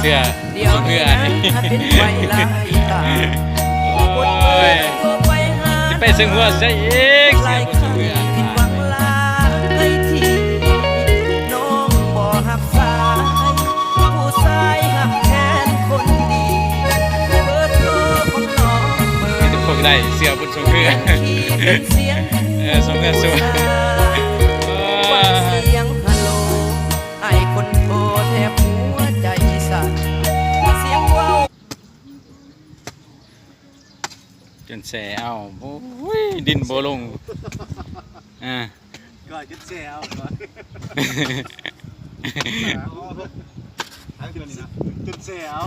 สื้อส่งเสื้อนี่โอ้ยจะไปซึ่งหัวใส่อีกเสื้อส่งเสื้อพวกได้เสื้อบนส่งเสื้อส่งเสื้อสวยจนแสเอาโอ้ยดินโบลงก่อนจนแสเอาก่อนทั้งเดือนนี้นะจนแสเอา